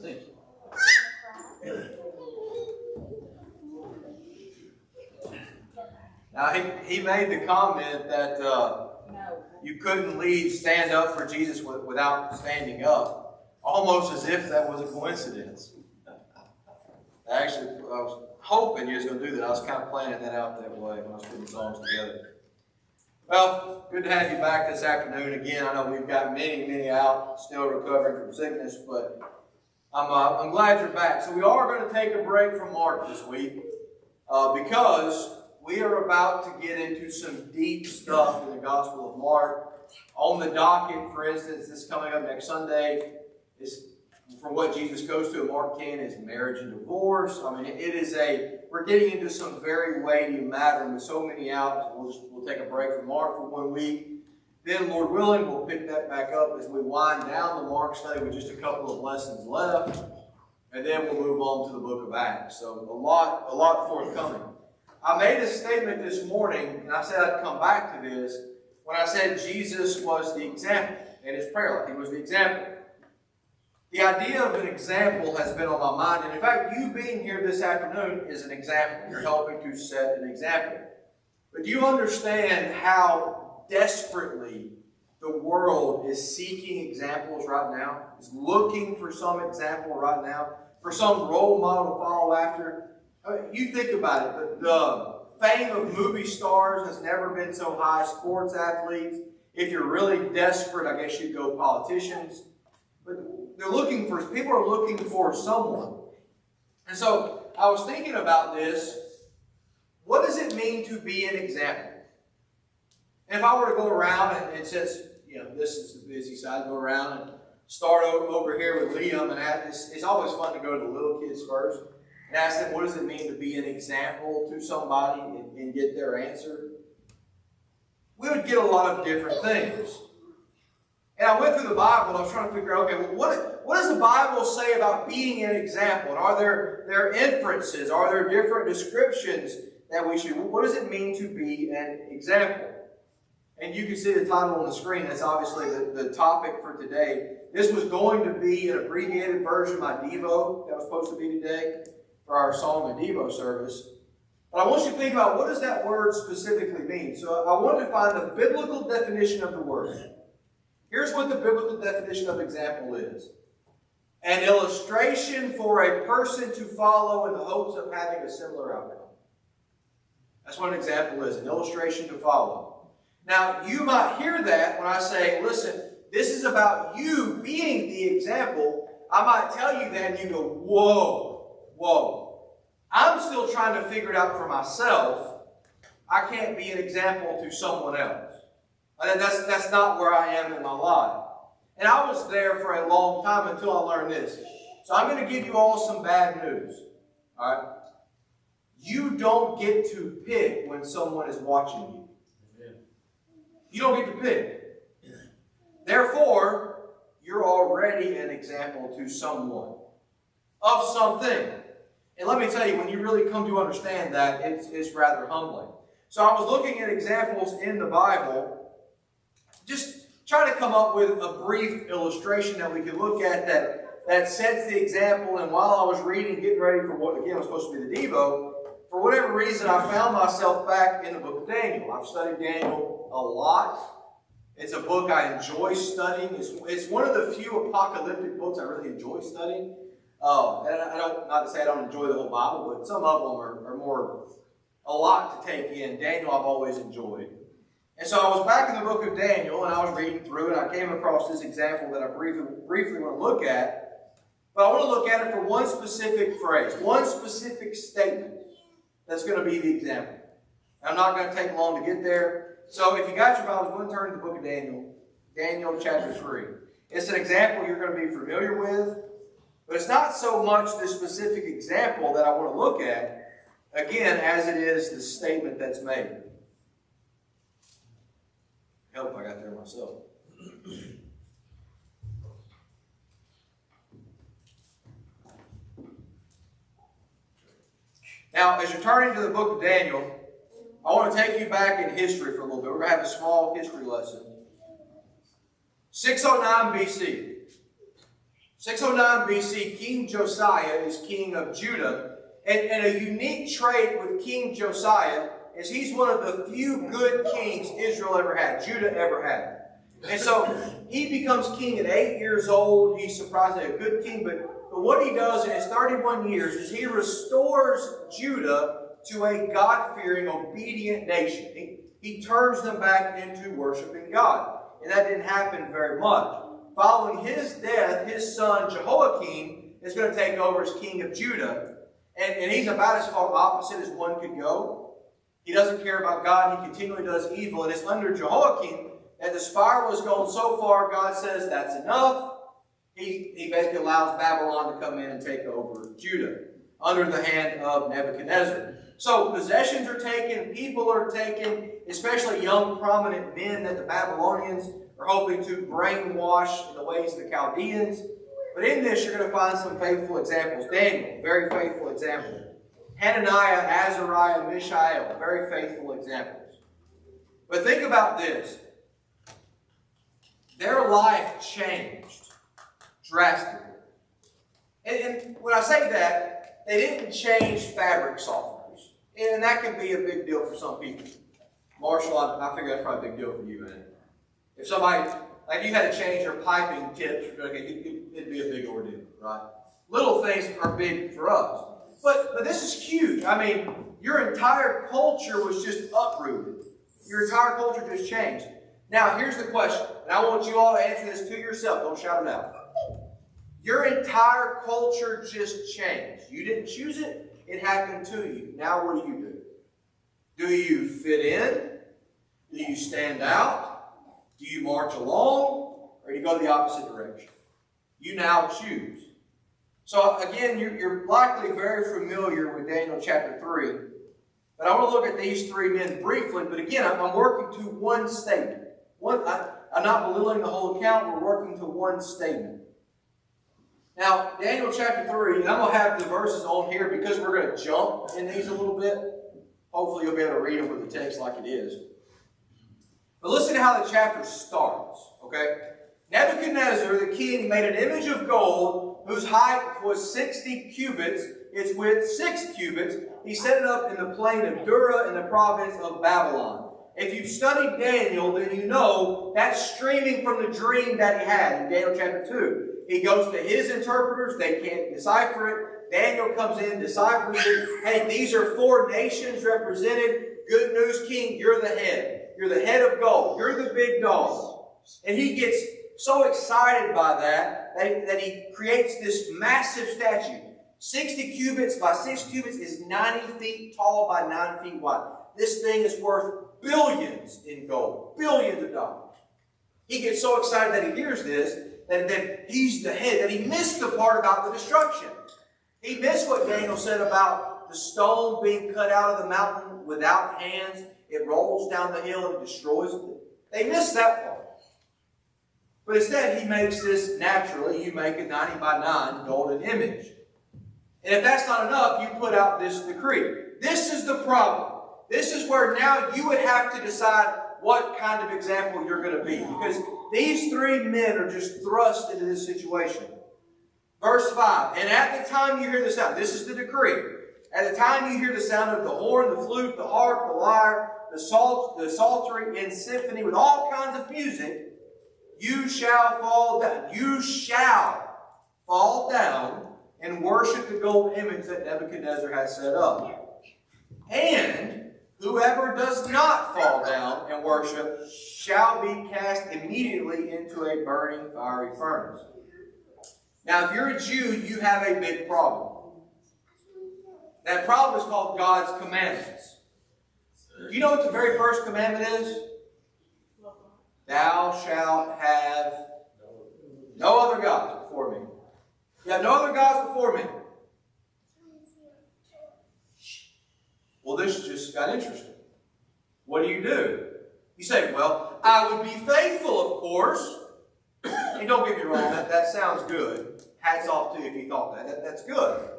Thank you. Now, he made the comment that you couldn't stand up for Jesus without standing up, almost as if that was a coincidence. Actually, I was hoping you was going to do that. I was kind of planning that out that way when I was putting the songs together. Well, good to have you back this afternoon again. I know we've got many out still recovering from sickness, but I'm glad you're back. So we are going to take a break from Mark this week because we are about to get into some deep stuff in the Gospel of Mark. On the docket, for instance, this coming up next Sunday is from what Jesus goes to in Mark 10 is marriage and divorce. I mean, we're getting into some very weighty matter, and with so many out, we'll take a break from Mark for 1 week. Then, Lord willing, we'll pick that back up as we wind down the Mark study with just a couple of lessons left, and then we'll move on to the book of Acts. So a lot forthcoming. I made a statement this morning, and I said I'd come back to this, when I said Jesus was the example in his prayer life. He was the example. The idea of an example has been on my mind, and in fact, you being here this afternoon is an example. You're helping to set an example. But do you understand how desperately the world is seeking examples right now? Is looking for some example right now, for some role model to follow after? I mean, you think about it. The fame of movie stars has never been so high. Sports athletes. If you're really desperate, I guess you'd go politicians. But people are looking for someone. And so I was thinking about this. What does it mean to be an example? And if I were to go around and since, this is the busy side, go around and start over here with Liam and it's always fun to go to the little kids first and ask them, what does it mean to be an example to somebody and get their answer? We would get a lot of different things. And I went through the Bible and I was trying to figure out, okay, what does the Bible say about being an example? And are there inferences? Are there different descriptions that we should? What does it mean to be an example? And you can see the title on the screen. That's obviously the topic for today. This was going to be an abbreviated version of my Devo that was supposed to be today for our Song and Devo service. But I want you to think about what does that word specifically mean. So I wanted to find the biblical definition of the word. Here's what the biblical definition of example is. An illustration for a person to follow in the hopes of having a similar outcome. That's what an example is, an illustration to follow. Now, you might hear that when I say, listen, this is about you being the example. I might tell you that and you go, whoa. I'm still trying to figure it out for myself. I can't be an example to someone else. That's not where I am in my life. And I was there for a long time until I learned this. So I'm going to give you all some bad news. All right? You don't get to pick when someone is watching you. You don't get to pick. Therefore, you're already an example to someone of something. And let me tell you, when you really come to understand that, it's rather humbling. So I was looking at examples in the Bible. Just try to come up with a brief illustration that we can look at that sets the example. And while I was getting ready for what, again, was supposed to be the Devo, for whatever reason, I found myself back in the book of Daniel. I've studied Daniel a lot. It's a book I enjoy studying. It's one of the few apocalyptic books I really enjoy studying. And not to say I don't enjoy the whole Bible, but some of them are more a lot to take in. Daniel I've always enjoyed. And so I was back in the book of Daniel, and I was reading through, and I came across this example that I briefly want to look at. But I want to look at it for one specific phrase, one specific statement that's going to be the example. I'm not going to take long to get there. So if you got your Bibles, we'll turn to the book of Daniel, Daniel chapter 3. It's an example you're going to be familiar with, but it's not so much the specific example that I want to look at, again, as it is the statement that's made. I hope I got there myself. Now, as you're turning to the book of Daniel, I want to take you back in history for a little bit. We're going to have a small history lesson. 609 BC. 609 BC, King Josiah is king of Judah. And a unique trait with King Josiah is he's one of the few good kings Israel ever had, Judah ever had. And so he becomes king at 8 years old. He's surprisingly a good king. But what he does in his 31 years is he restores Judah to a God-fearing, obedient nation. He turns them back into worshiping God. And that didn't happen very much. Following his death, his son Jehoiakim is going to take over as king of Judah. And he's about as far opposite as one could go. He doesn't care about God. He continually does evil. And it's under Jehoiakim that the spiral has gone so far, God says that's enough. He basically allows Babylon to come in and take over Judah under the hand of Nebuchadnezzar. So possessions are taken, people are taken, especially young prominent men that the Babylonians are hoping to brainwash in the ways of the Chaldeans. But in this, you're going to find some faithful examples. Daniel, very faithful example. Hananiah, Azariah, Mishael, very faithful examples. But think about this. Their life changed drastically. And when I say that, they didn't change fabric softeners. And that can be a big deal for some people. Marshall, I figure that's probably a big deal for you, man. If somebody, like you had to change your piping tips, it'd be a big ordeal, right? Little things are big for us. But this is huge. I mean, your entire culture was just uprooted. Your entire culture just changed. Now, here's the question, and I want you all to answer this to yourself. Don't shout it out. Your entire culture just changed. You didn't choose it. It happened to you. Now what do? Do you fit in? Do you stand out? Do you march along? Or do you go the opposite direction? You now choose. So again, you're likely very familiar with Daniel chapter 3. But I want to look at these three men briefly. But again, I'm working to one statement. I'm not belittling the whole account. We're working to one statement. Now, Daniel chapter 3, and I'm going to have the verses on here because we're going to jump in these a little bit. Hopefully you'll be able to read them with the text like it is. But listen to how the chapter starts, okay? Nebuchadnezzar, the king, made an image of gold whose height was 60 cubits, its width 6 cubits. He set it up in the plain of Dura in the province of Babylon. If you've studied Daniel, then you know that's streaming from the dream that he had in Daniel chapter 2. He goes to his interpreters. They can't decipher it. Daniel comes in, deciphers it. Hey, these are 4 nations represented. Good news, king, you're the head. You're the head of gold. You're the big dog. And he gets so excited by that he creates this massive statue. 60 cubits by 6 cubits is 90 feet tall by 9 feet wide. This thing is worth billions in gold. Billions of dollars. He gets so excited that he hears this, that he's the head, that he missed the part about the destruction. He missed what Daniel said about the stone being cut out of the mountain without hands. It rolls down the hill and it destroys it. They missed that part. But instead, he makes this naturally. You make a 90 by 9 golden image. And if that's not enough, you put out this decree. This is the problem. This is where now you would have to decide what kind of example you're going to be. Because these 3 men are just thrust into this situation. Verse 5, and at the time you hear the sound, this is the decree. At the time you hear the sound of the horn, the flute, the harp, the lyre, the psaltery, and symphony with all kinds of music, you shall fall down. You shall fall down and worship the gold image that Nebuchadnezzar has set up. And whoever does not fall down and worship shall be cast immediately into a burning fiery furnace. Now, if you're a Jew, you have a big problem. That problem is called God's commandments. Do you know what the very first commandment is? Thou shalt have no other gods before me. You have no other gods before me. Well, this just got interesting. What do? You say, well, I would be faithful, of course. And don't get me wrong, that sounds good. Hats off to you if you thought that. That's good.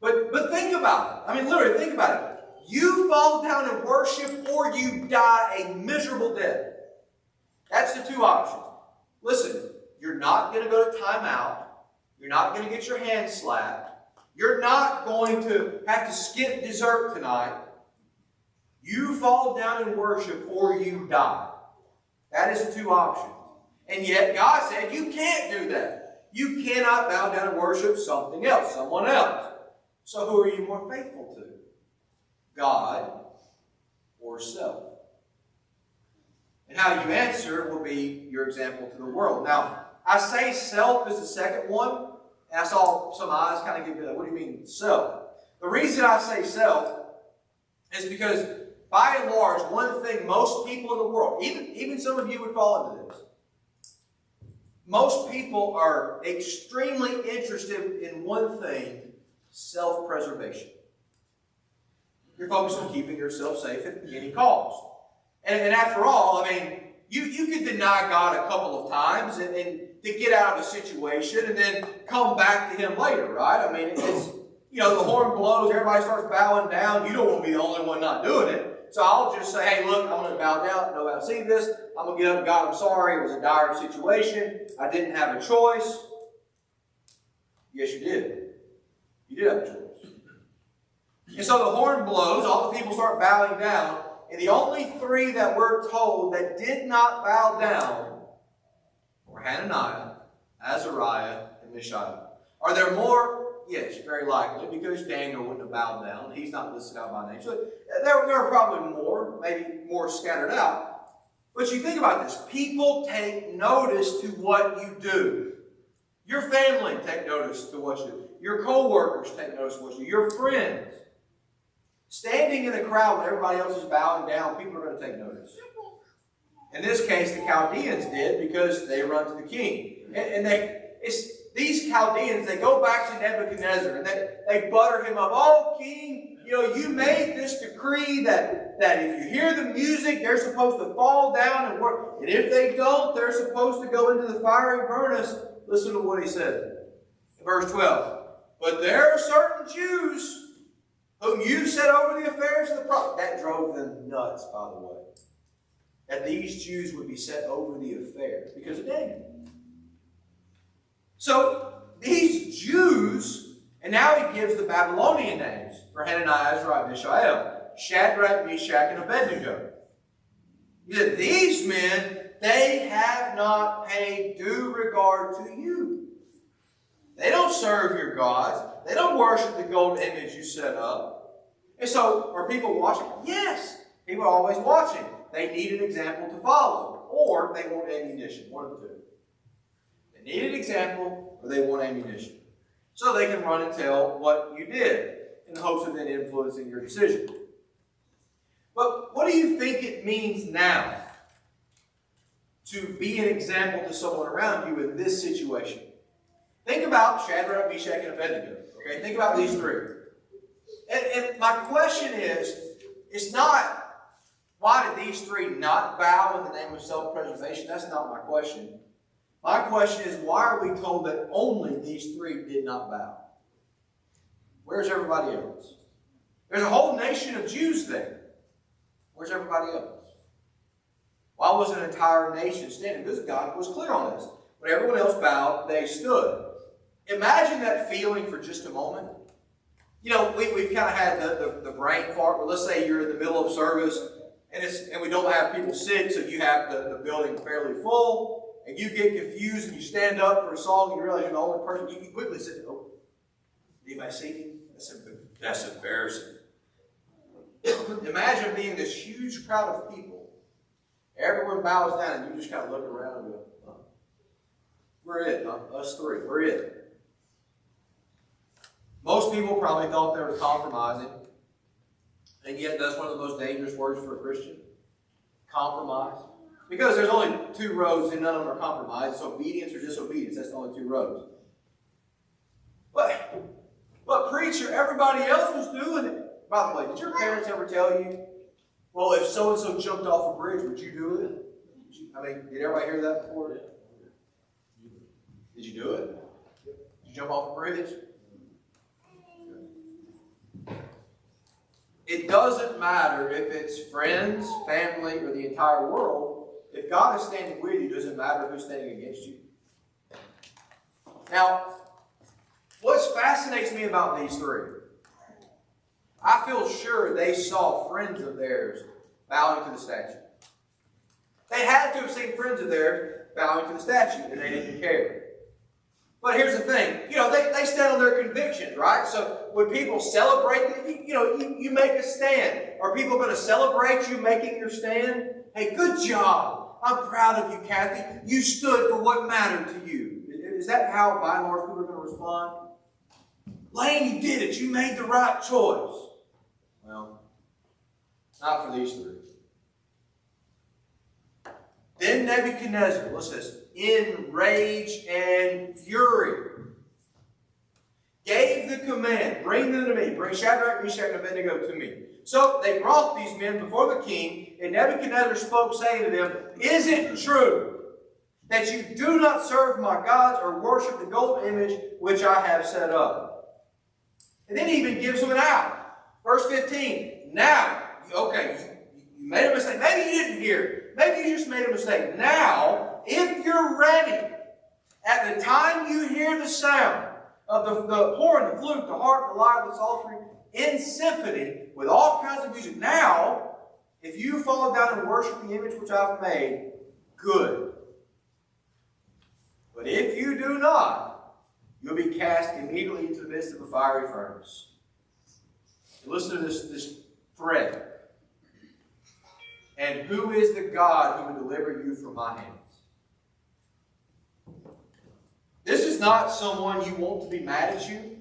But think about it. I mean, literally, think about it. You fall down and worship or you die a miserable death. That's the 2 options. Listen, you're not going to go to timeout. You're not going to get your hand slapped. You're not going to have to skip dessert tonight. You fall down in worship or you die. That is the two options. And yet God said you can't do that. You cannot bow down and worship something else, someone else. So who are you more faithful to? God or self? And how you answer will be your example to the world. Now, I say self is the second one. And I saw some eyes kind of give me that. What do you mean self? The reason I say self is because by and large, one thing most people in the world, even some of you would fall into this. Most people are extremely interested in one thing, self-preservation. You're focused on keeping yourself safe at any cost. And after all, I mean, you could deny God a couple of times and to get out of a situation and then come back to Him later, right? I mean, it's, the horn blows, everybody starts bowing down. You don't want to be the only one not doing it. So I'll just say, hey, look, I'm going to bow down. Nobody will see this. I'm going to get up. God, I'm sorry. It was a dire situation. I didn't have a choice. Yes, you did. You did have a choice. And so the horn blows. All the people start bowing down. And the only three that we're told that did not bow down were Hananiah, Azariah, and Mishael. Are there more? Yes, very likely, because Daniel wouldn't have bowed down. He's not listed out by name. So there are probably more, maybe more scattered out. But you think about this. People take notice to what you do. Your family take notice to what you do. Your co-workers take notice to what you do. Your friends. Standing in a crowd when everybody else is bowing down, people are going to take notice. In this case, the Chaldeans did because they run to the king. And these Chaldeans, they go back to Nebuchadnezzar and they butter him up. Oh, king, you made this decree that if you hear the music, they're supposed to fall down and work. And if they don't, they're supposed to go into the fiery furnace. Listen to what he said. Verse 12. But there are certain Jews whom you set over the affairs of the prophet. That drove them nuts, by the way. That these Jews would be set over the affairs because of Daniel. So, these Jews, and now he gives the Babylonian names for Hananiah, Azariah, Mishael, Shadrach, Meshach, and Abednego. He said, these men, they have not paid due regard to you. They don't serve your gods. They don't worship the golden image you set up. And so, are people watching? Yes. People are always watching. They need an example to follow. Or they want ammunition. One of the two. They need an example or they want ammunition. So they can run and tell what you did in the hopes of then influencing your decision. But what do you think it means now to be an example to someone around you in this situation? Think about Shadrach, Meshach, and Abednego. Okay, think about these three. And my question is, it's not, why did these three not bow in the name of self-preservation? That's not my question. My question is, why are we told that only these three did not bow? Where's everybody else? There's a whole nation of Jews there. Where's everybody else? Why was an entire nation standing? Because God was clear on this. When everyone else bowed, they stood. Imagine that feeling for just a moment. We've kind of had the brain fart, but let's say you're in the middle of service and we don't have people sit, so you have the building fairly full, and you get confused and you stand up for a song and you realize you're the only person. You can quickly sit, oh, anybody see me? That's embarrassing. Imagine being this huge crowd of people. Everyone bows down and you just kind of look around and go, oh, we're it, huh? Us three, we're it. Most people probably thought they were compromising. And yet that's one of the most dangerous words for a Christian. Compromise. Because there's only two roads and none of them are compromised. It's obedience or disobedience. That's the only two roads. But preacher, everybody else was doing it. By the way, did your parents ever tell you, well, if so-and-so jumped off a bridge, would you do it? Did everybody hear that before? Did you do it? Did you jump off a bridge? It doesn't matter if it's friends, family, or the entire world. If God is standing with you, it doesn't matter who's standing against you. Now, What fascinates me about these three, I feel sure they saw friends of theirs bowing to the statue. They had to have seen friends of theirs bowing to the statue, and they didn't care. But here's the thing, they stand on their convictions, right? So when people celebrate, you make a stand. Are people going to celebrate you making your stand? Hey, good job. I'm proud of you, Kathy. You stood for what mattered to you. Is that how, by and large, people are going to respond? Lane, you did it. You made the right choice. Well, not for these three. Then Nebuchadnezzar, listen to this, in rage and fury, gave the command, bring them to me, bring Shadrach, Meshach, and Abednego to me. So they brought these men before the king, and Nebuchadnezzar spoke, saying to them, is it true that you do not serve my gods or worship the golden image which I have set up? And then he even gives them an out. Verse 15, now, okay, you made a mistake. Maybe you didn't hear. Maybe you just made a mistake. Now, if you're ready, at the time you hear the sound of the horn, the flute, the harp, the lyre, the psaltery, in symphony, with all kinds of music, now, if you fall down and worship the image which I've made, good. But if you do not, you'll be cast immediately into the midst of a fiery furnace. And listen to this thread. And who is the God who will deliver you from my hands? This is not someone you want to be mad at you.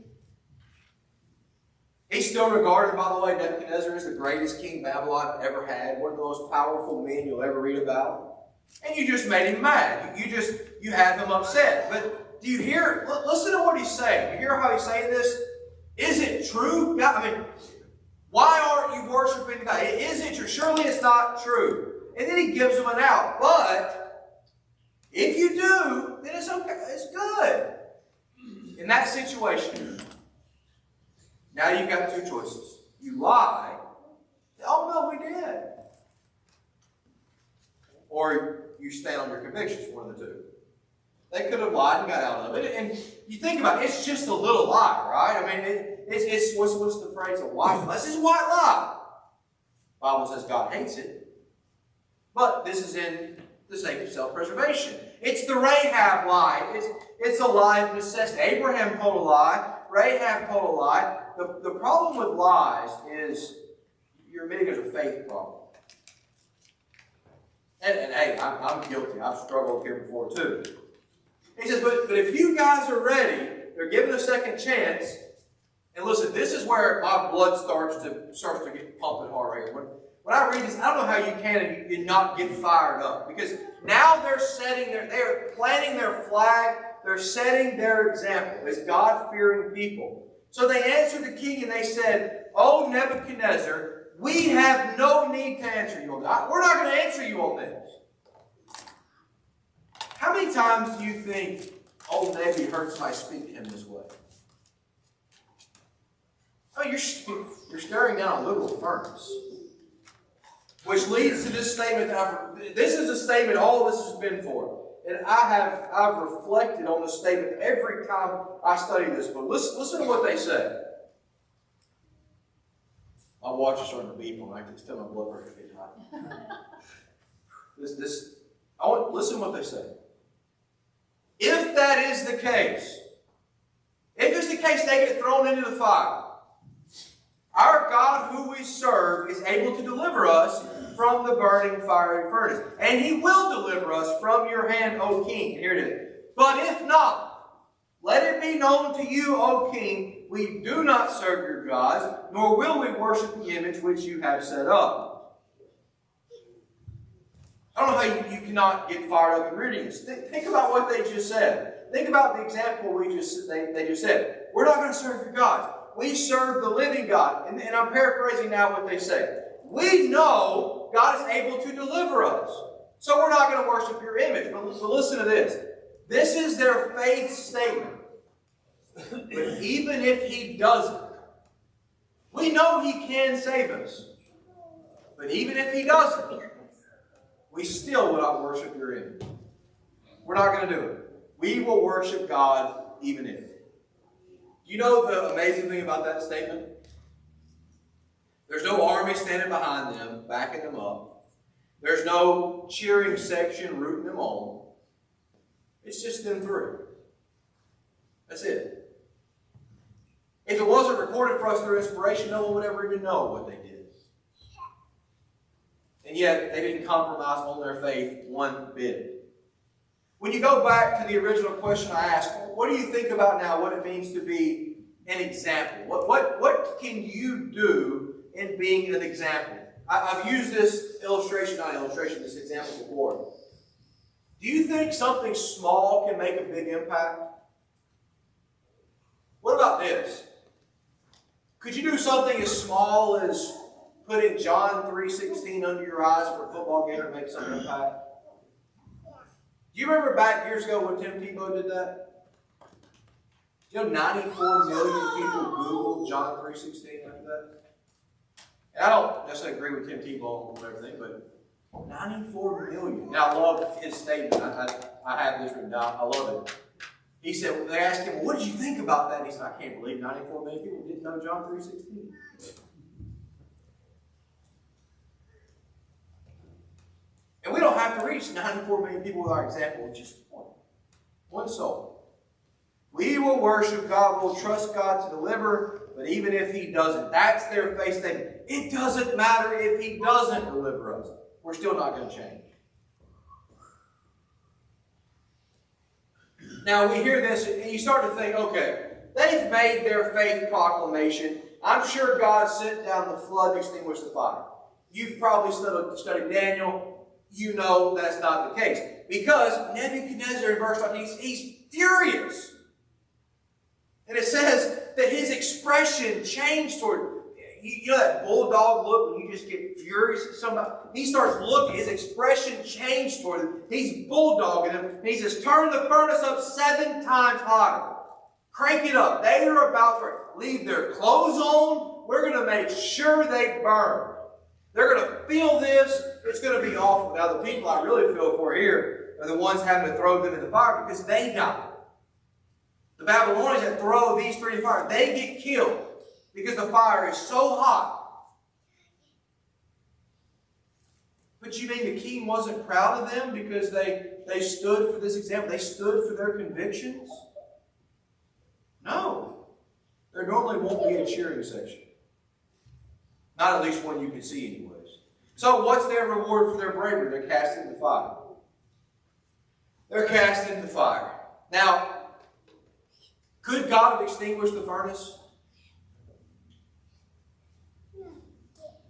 He's still regarded, by the way, Nebuchadnezzar as the greatest king Babylon ever had, one of the most powerful men you'll ever read about. And you just made him mad. You have him upset. But do you hear? Listen to what he's saying. You hear how he's saying this? Is it true? God, why aren't you worshiping God? Is it true? Surely it's not true. And then he gives them an out. But if you do, then it's okay. It's good. In that situation, now you've got two choices. You lie. Oh, no, we did. Or you stand on your convictions, one of the two. They could have lied and got out of it. And you think about it, it's just a little lie, right? It's what's the phrase? A white lie. This is a white lie. The Bible says God hates it. But this is in the sake of self-preservation. It's the Rahab lie. It's a lie of necessity. Abraham told a lie. Rahab told a lie. The problem with lies is you're admitting there's a faith problem. And hey, I'm guilty. I've struggled here before too. He says, but if you guys are ready, they're given a second chance. And listen, this is where my blood starts to get pumping hard here. When I read this, I don't know how you can and not get fired up. Because now they're planting their flag, they're setting their example as God-fearing people. So they answered the king and they said, "O Nebuchadnezzar, we have no need to answer you on that. We're not going to answer you on this." How many times do you think old Nebi heard somebody speak to him this way? Oh, you're staring down a literal furnace. Which leads to this statement. This is a statement all this has been for. And I've reflected on this statement every time I study this book. Listen to what they say. My watch is starting to beep on me. I can tell my blood pressure is high. Listen to what they say. If that is the case, if it's the case they get thrown into the fire, our God who we serve is able to deliver us from the burning fiery furnace. And He will deliver us from your hand, O King. Here it is. But if not, let it be known to you, O King, we do not serve your gods, nor will we worship the image which you have set up. I don't know how you cannot get fired up in reading this. Think about what they just said. Think about the example they just said. We're not going to serve your gods. We serve the living God. And I'm paraphrasing now what they say. We know God is able to deliver us. So we're not going to worship your image. But listen to this. This is their faith statement. But even if He doesn't, we know He can save us. But even if He doesn't, we still will not worship your image. We're not going to do it. We will worship God even if. You know the amazing thing about that statement? There's no army standing behind them, backing them up. There's no cheering section rooting them on. It's just them three. That's it. If it wasn't recorded for us through inspiration, no one would ever even know what they did. And yet, they didn't compromise on their faith one bit. When you go back to the original question I asked, what do you think about now what it means to be an example? What can you do in being an example? I've used this this example before. Do you think something small can make a big impact? What about this? Could you do something as small as putting John 3:16 under your eyes for a football game to make some impact? Do you remember back years ago when Tim Tebow did that? You know, 94 million people Googled John 3:16 after that? And I don't necessarily agree with Tim Tebow and everything, but 94 million. Now, I love his statement. I have this written down. I love it. He said, they asked him, what did you think about that? And he said, I can't believe 94 million people didn't know John 3:16. And we don't have to reach 94 million people with our example with just one soul. We will worship God, we'll trust God to deliver, but even if He doesn't, that's their faith statement. It doesn't matter if He doesn't deliver us. We're still not going to change. Now we hear this and you start to think, okay, they've made their faith proclamation. I'm sure God sent down the flood to extinguish the fire. You've probably studied Daniel. You know that's not the case. Because Nebuchadnezzar in verse 13, he's furious. And it says that his expression changed toward, you know that bulldog look when you just get furious at somebody? He starts looking, his expression changed toward him. He's bulldogging him. And he says, turn the furnace up 7 times hotter. Crank it up. They are about to leave their clothes on. We're going to make sure they burn. They're going to feel this. It's going to be awful. Now, the people I really feel for here are the ones having to throw them in the fire because they die. The Babylonians that throw these 3 in the fire, they get killed because the fire is so hot. But you mean the king wasn't proud of them because they stood for this example? They stood for their convictions? No. There normally won't be a cheering section. Not at least one you can see anyways. So what's their reward for their bravery? They're cast into fire. They're cast into fire. Now, could God have extinguished the furnace?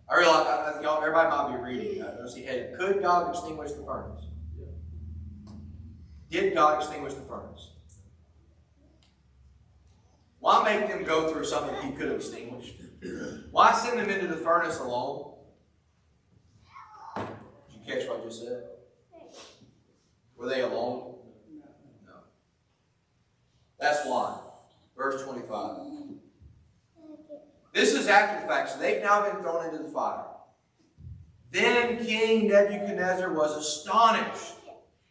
I realize, everybody might be reading. I don't see heading. Could God have extinguished the furnace? Did God extinguish the furnace? Why make them go through something He could have extinguished? Why send them into the furnace alone? Did you catch what I just said? Were they alone? No. That's why. Verse 25. This is after the fact. So they've now been thrown into the fire. Then King Nebuchadnezzar was astonished.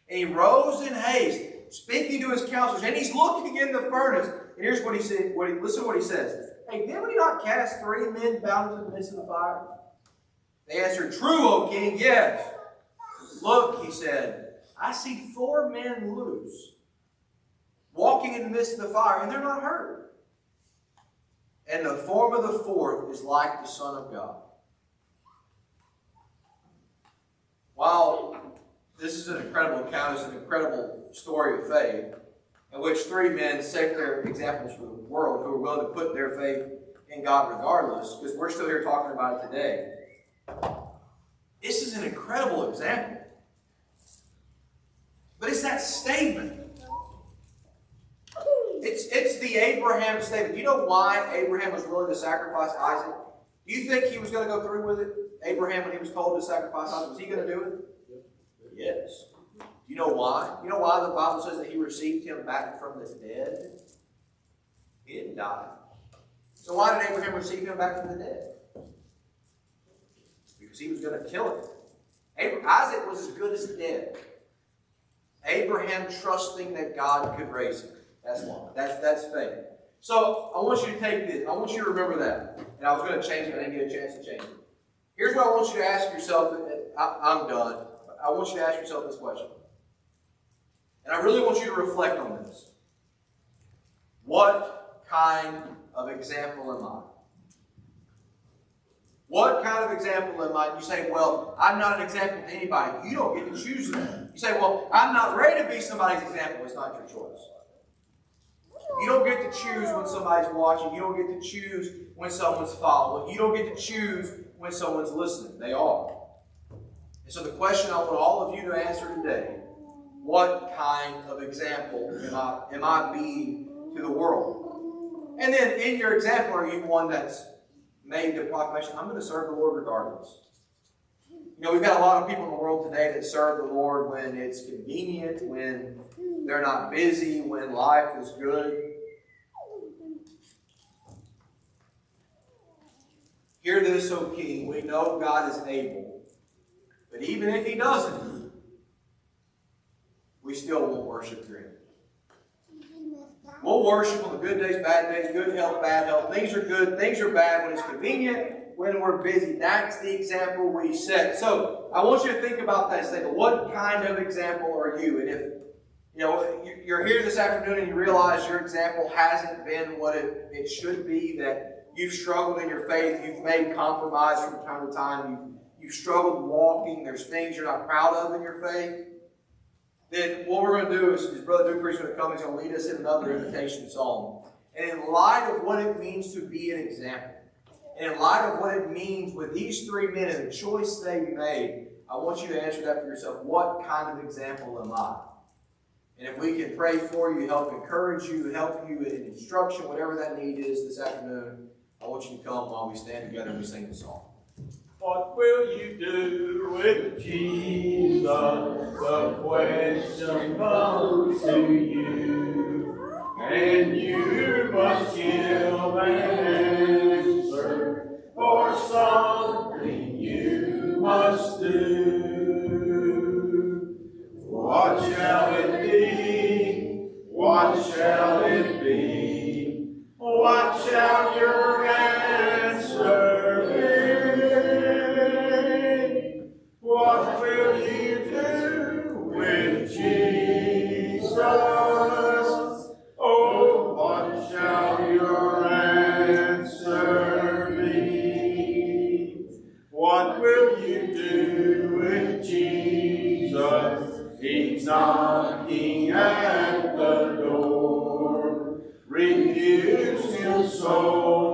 And he rose in haste, speaking to his counselors. And he's looking in the furnace. And here's what he said. Listen to what he says. Hey, did we not cast 3 men bound into the midst of the fire? They answered, true, O king, yes. Look, he said, I see 4 men loose, walking in the midst of the fire, and they're not hurt. And the form of the 4th is like the Son of God. While this is an incredible account, it's an incredible story of faith, in which 3 men set their examples for the world who are willing to put their faith in God regardless, because we're still here talking about it today. This is an incredible example. But it's that statement. It's the Abraham statement. Do you know why Abraham was willing to sacrifice Isaac? Do you think he was going to go through with it? Abraham, when he was told to sacrifice Isaac, was he going to do it? Yes. Do you know why? You know why the Bible says that he received him back from the dead? He didn't die. So why did Abraham receive him back from the dead? Because he was going to kill him. Isaac was as good as dead. Abraham trusting that God could raise him. That's why. That's faith. So I want you to take this. I want you to remember that. And I was going to change it. I didn't get a chance to change it. Here's what I want you to ask yourself. I'm done. I want you to ask yourself this question. And I really want you to reflect on this. What kind of example am I? What kind of example am I? You say, well, I'm not an example to anybody. You don't get to choose that. You say, well, I'm not ready to be somebody's example. It's not your choice. You don't get to choose when somebody's watching. You don't get to choose when someone's following. You don't get to choose when someone's listening. They are. And so the question I want all of you to answer today, what kind of example am I being to the world? And then in your example, are you one that's made the proclamation, I'm going to serve the Lord regardless? You know, we've got a lot of people in the world today that serve the Lord when it's convenient, when they're not busy, when life is good. Hear this, O King. We know God is able. But even if He doesn't, we still won't worship Him. We'll worship on the good days, bad days, good health, bad health. Things are good, things are bad when it's convenient, when we're busy. That's the example we set. So I want you to think about that. Say, what kind of example are you? And if you're here this afternoon and you realize your example hasn't been what it should be, that you've struggled in your faith, you've made compromise from time to time, you've struggled walking, there's things you're not proud of in your faith, then what we're going to do is Brother Dupree is going to come, he's going to lead us in another invitation song. And in light of what it means to be an example, and in light of what it means with these three men and the choice they made, I want you to answer that for yourself. What kind of example am I? And if we can pray for you, help encourage you, help you in instruction, whatever that need is this afternoon, I want you to come while we stand together and we sing the song. What will you do with Jesus? The question comes to you, and you must give an answer for something you must do. What shall it be? What shall it be? What shall your answer be? What will you do with Jesus? Oh, what shall your answer be? What will you do with Jesus? He's knocking at the door. Refuse His soul.